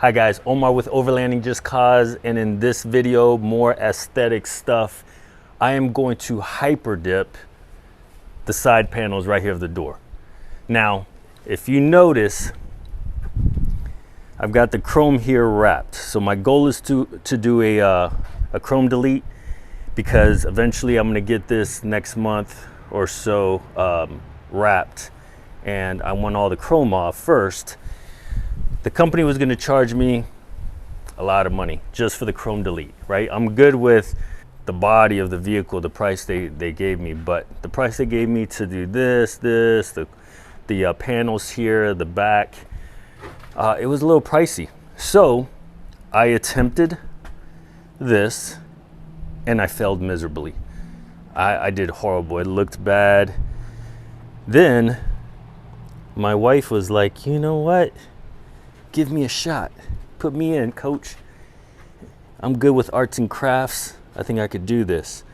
Hi guys, Omar with Overlanding Just Cause, and in this video, more aesthetic stuff. I am going to hyper dip the side panels right here of the door. Now, if you notice, I've got the chrome here wrapped. So my goal is to do a chrome delete, because eventually I'm gonna get this next month or so wrapped, and I want all the chrome off first. The company was gonna charge me a lot of money just for the chrome delete, right? I'm good with the body of the vehicle, the price they gave me, but the price they gave me to do the panels here, the back, it was a little pricey. So I attempted this and I failed miserably. I did horrible. It looked bad. Then my wife was like, you know what? Give me a shot. Put me in, coach. I'm good with arts and crafts. I think I could do this.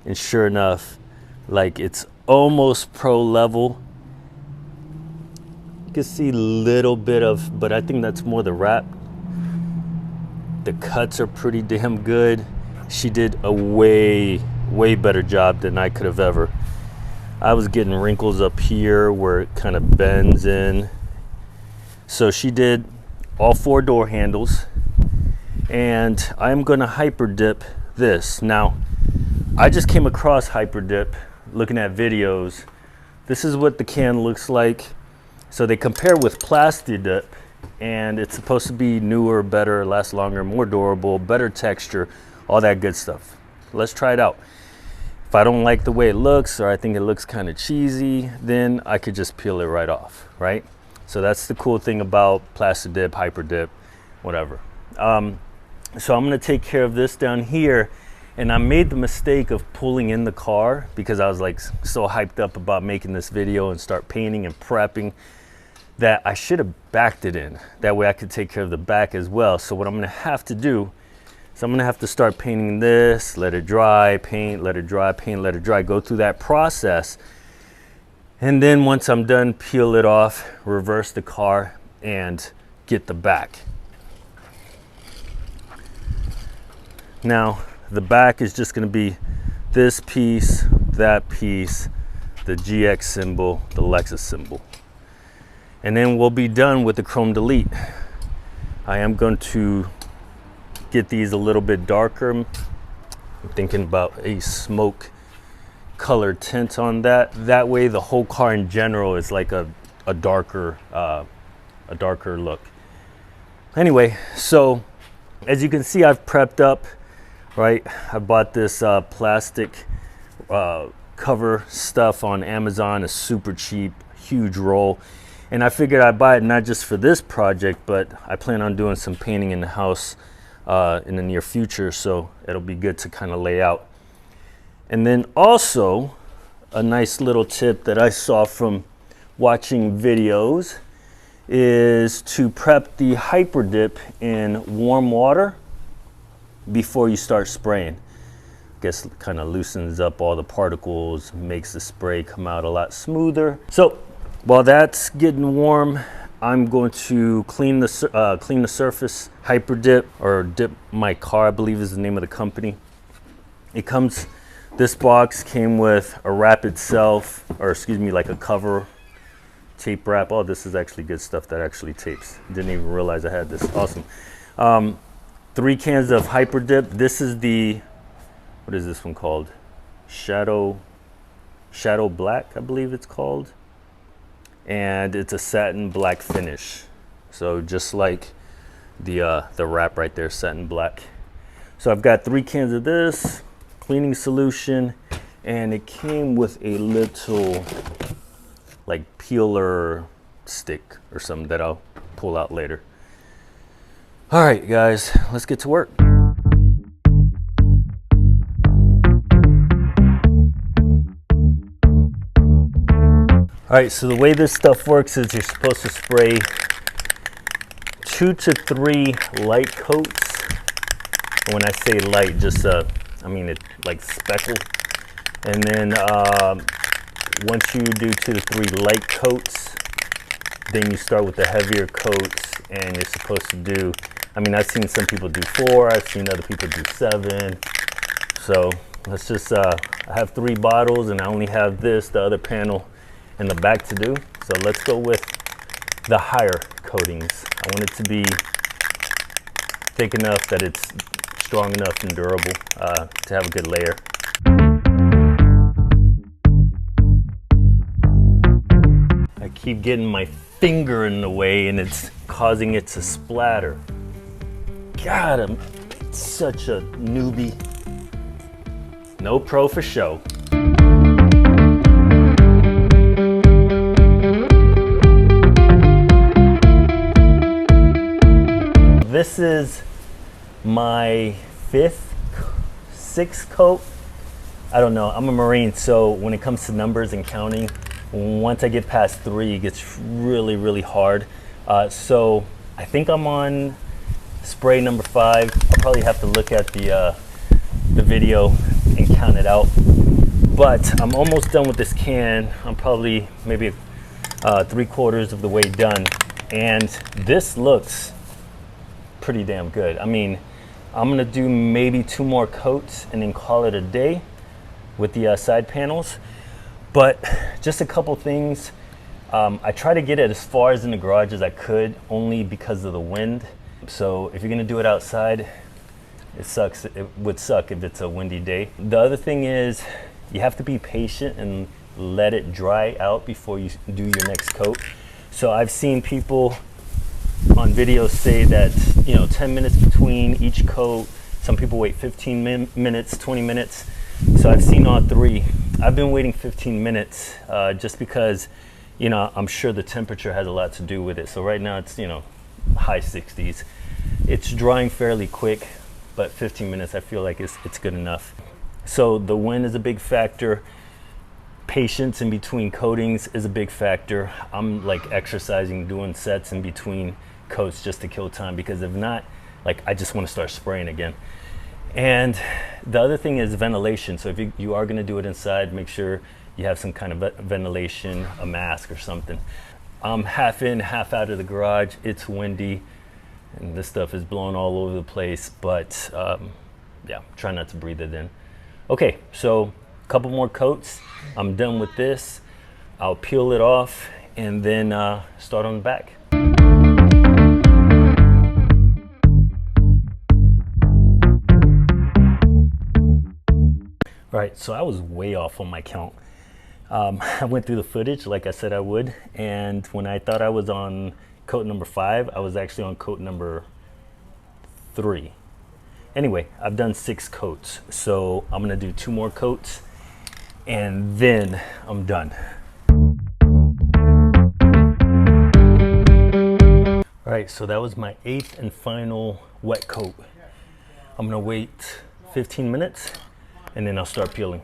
And sure enough, like, it's almost pro level. You can see a little bit of, but I think that's more the wrap. The cuts are pretty damn good. She did a way better job than I could have ever. I was getting wrinkles up here where it kind of bends in. So she did all 4 door handles, and I'm gonna hyper dip this. Now, I just came across hyper dip looking at videos. This is what the can looks like. So they compare with plastic dip, and it's supposed to be newer, better, last longer, more durable, better texture, all that good stuff. Let's try it out. If I don't like the way it looks, or I think it looks kind of cheesy, then I could just peel it right off, right? So that's the cool thing about plastic dip, hyper dip, whatever. So I'm gonna take care of this down here, and I made the mistake of pulling in the car because I was like so hyped up about making this video and start painting and prepping that I should have backed it in. That way I could take care of the back as well. So what I'm gonna have to do is I'm gonna have to start painting this, let it dry, paint, let it dry, paint, let it dry, go through that process. And then once I'm done, peel it off, reverse the car, and get the back. Now, the back is just gonna be this piece, that piece, the GX symbol, the Lexus symbol. And then we'll be done with the chrome delete. I am going to get these a little bit darker. I'm thinking about a smoke color tint on that. That way the whole car in general is like a darker look. Anyway, so as you can see, I've prepped up, right? I bought this plastic cover stuff on Amazon. It's super cheap, huge roll. And I figured I'd buy it not just for this project, but I plan on doing some painting in the house in the near future, so it'll be good to kind of lay out. And then also, a nice little tip that I saw from watching videos is to prep the hyper dip in warm water before you start spraying. I guess it kind of loosens up all the particles, makes the spray come out a lot smoother. So while that's getting warm, I'm going to clean the surface, hyper dip, or dip my car, I believe is the name of the company. It comes, this box came with a wrap itself, or excuse me, like a cover tape wrap. Oh, this is actually good stuff that actually tapes. Didn't even realize I had this. Awesome. 3 cans of hyper dip. This is the, what is this one called? Shadow Black, I believe it's called. And it's a satin black finish. So just like the wrap right there, satin black. So I've got 3 cans of this cleaning solution, and it came with a little like peeler stick or something that I'll pull out later. All right, guys, let's get to work. All right, so the way this stuff works is you're supposed to spray 2 to 3 light coats. And when I say light, just I mean it like speckle. And then once you do 2 to 3 light coats, then you start with the heavier coats, and you're supposed to do, I mean, I've seen some people do 4, I've seen other people do 7. So let's just, I have 3 bottles and I only have this, the other panel in the back to do. So let's go with the higher coatings. I want it to be thick enough that it's strong enough and durable to have a good layer. I keep getting my finger in the way and it's causing it to splatter. God, I'm such a newbie. No pro for show. This is my 5th, 6th coat. I don't know, I'm a Marine, so when it comes to numbers and counting, once I get past 3, it gets really, really hard. So I think I'm on spray number 5. I'll probably have to look at the video and count it out. But I'm almost done with this can. I'm probably maybe 3/4 of the way done. And this looks pretty damn good. I mean, I'm gonna do maybe 2 more coats and then call it a day with the side panels. But just a couple things. I try to get it as far as in the garage as I could, only because of the wind. So if you're gonna do it outside, it sucks. It would suck if it's a windy day. The other thing is you have to be patient and let it dry out before you do your next coat. So I've seen people on videos say that, you know, 10 minutes between each coat. Some people wait 15 minutes, 20 minutes. So I've seen all 3. I've been waiting 15 minutes just because, you know, I'm sure the temperature has a lot to do with it. So right now it's, you know, high 60s. It's drying fairly quick, but 15 minutes I feel like it's good enough. So the wind is a big factor. Patience in between coatings is a big factor. I'm like exercising, doing sets in between coats just to kill time, because if not, like, I just want to start spraying again. And the other thing is ventilation. So if you are going to do it inside, make sure you have some kind of ventilation, a mask or something. I'm half in, half out of the garage. It's windy and this stuff is blowing all over the place, but yeah, try not to breathe it in. Okay, so a couple more coats. I'm done with this. I'll peel it off and then start on the back. All right, so I was way off on my count. I went through the footage like I said I would, and when I thought I was on coat number 5, I was actually on coat number 3. Anyway, I've done 6 coats, so I'm gonna do 2 more coats and then I'm done. All right, so that was my 8th and final wet coat. I'm gonna wait 15 minutes and then I'll start peeling.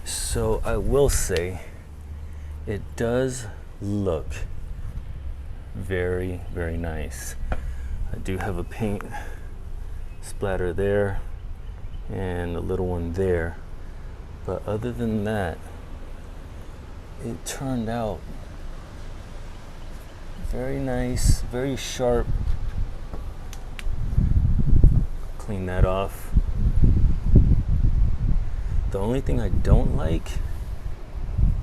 So I will say it does look very, very nice. I do have a paint splatter there and a little one there, but other than that, it turned out very nice, very sharp. Clean that off. The only thing I don't like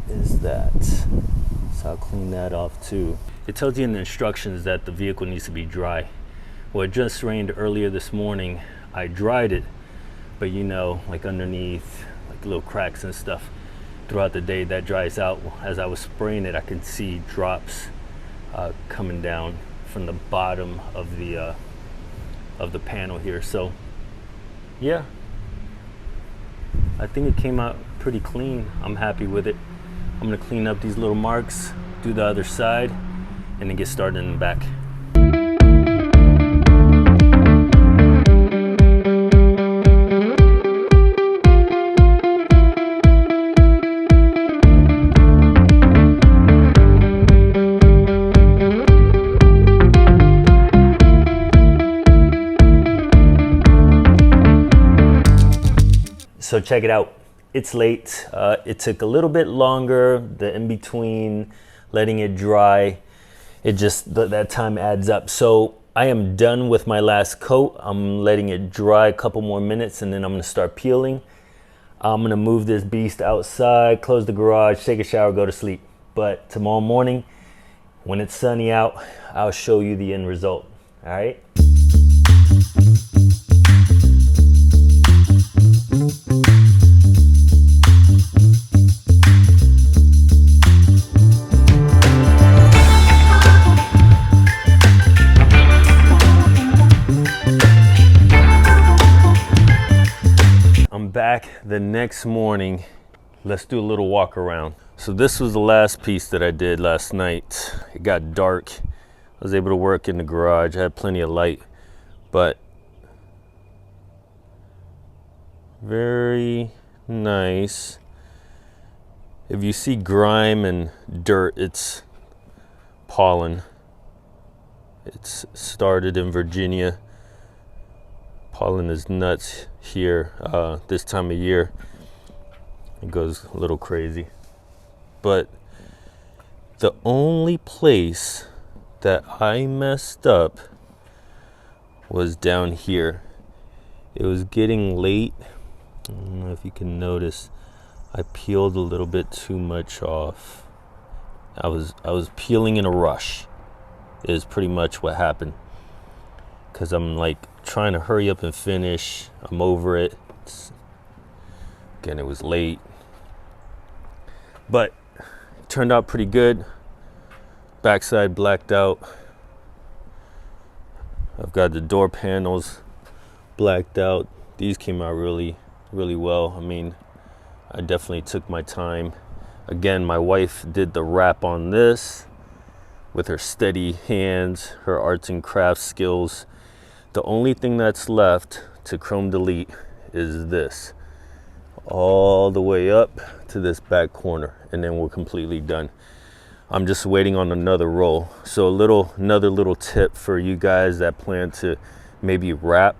is that, so I'll clean that off too. It tells you in the instructions that the vehicle needs to be dry. Well, it just rained earlier this morning. I dried it, but you know, like underneath, like little cracks and stuff. Throughout the day, that dries out. As I was spraying it, I could see drops coming down from the bottom of the panel here. So yeah, I think it came out pretty clean. I'm happy with it. I'm gonna clean up these little marks, do the other side, and then get started in the back. So check it out. It's late. It took a little bit longer, the in between, letting it dry. It just, that time adds up. So I am done with my last coat. I'm letting it dry a couple more minutes and then I'm gonna start peeling. I'm gonna move this beast outside, close the garage, take a shower, go to sleep. But tomorrow morning, when it's sunny out, I'll show you the end result, all right? I'm back the next morning. Let's do a little walk around. So this was the last piece that I did last night. It got dark. I was able to work in the garage. I had plenty of light, but very nice. If you see grime and dirt, it's pollen. It's started in Virginia. Pollen is nuts here this time of year. It goes a little crazy. But the only place that I messed up was down here. It was getting late. I don't know if you can notice, I peeled a little bit too much off. I was peeling in a rush is pretty much what happened. Cause I'm like trying to hurry up and finish. I'm over it. Again, it was late. But it turned out pretty good. Backside blacked out. I've got the door panels blacked out. These came out really, really well. I mean, I definitely took my time. Again, my wife did the wrap on this with her steady hands, her arts and crafts skills. The only thing that's left to chrome delete is this. All the way up to this back corner, and then we're completely done. I'm just waiting on another roll. So another little tip for you guys that plan to maybe wrap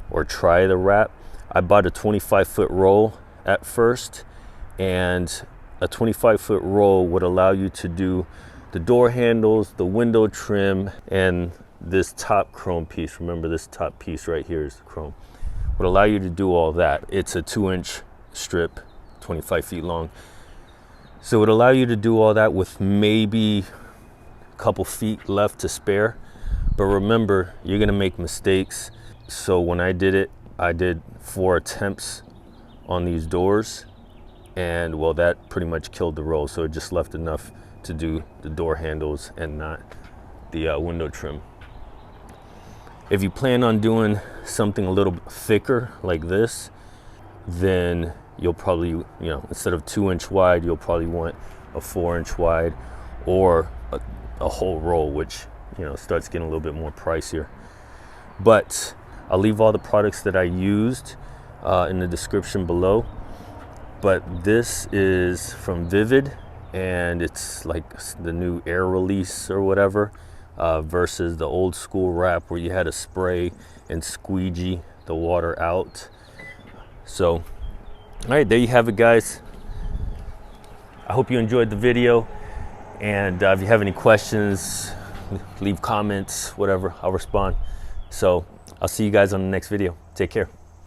or try the wrap. I bought a 25-foot roll at first, and a 25-foot roll would allow you to do the door handles, the window trim, and this top chrome piece. Remember, this top piece right here is the chrome. Would allow you to do all that. It's a 2-inch strip, 25 feet long. So it would allow you to do all that with maybe a couple feet left to spare. But remember, you're gonna make mistakes. So when I did it, I did 4 attempts on these doors, and well, that pretty much killed the roll. So it just left enough to do the door handles and not the window trim. If you plan on doing something a little bit thicker like this, then you'll probably, instead of 2-inch wide, you'll probably want a 4-inch wide or a whole roll, which, starts getting a little bit more pricier. But I'll leave all the products that I used in the description below. But this is from Vivid, and it's like the new air release or whatever. Versus the old school wrap where you had to spray and squeegee the water out. So, all right, there you have it, guys. I hope you enjoyed the video, and if you have any questions, leave comments, whatever, I'll respond. So I'll see you guys on the next video. Take care.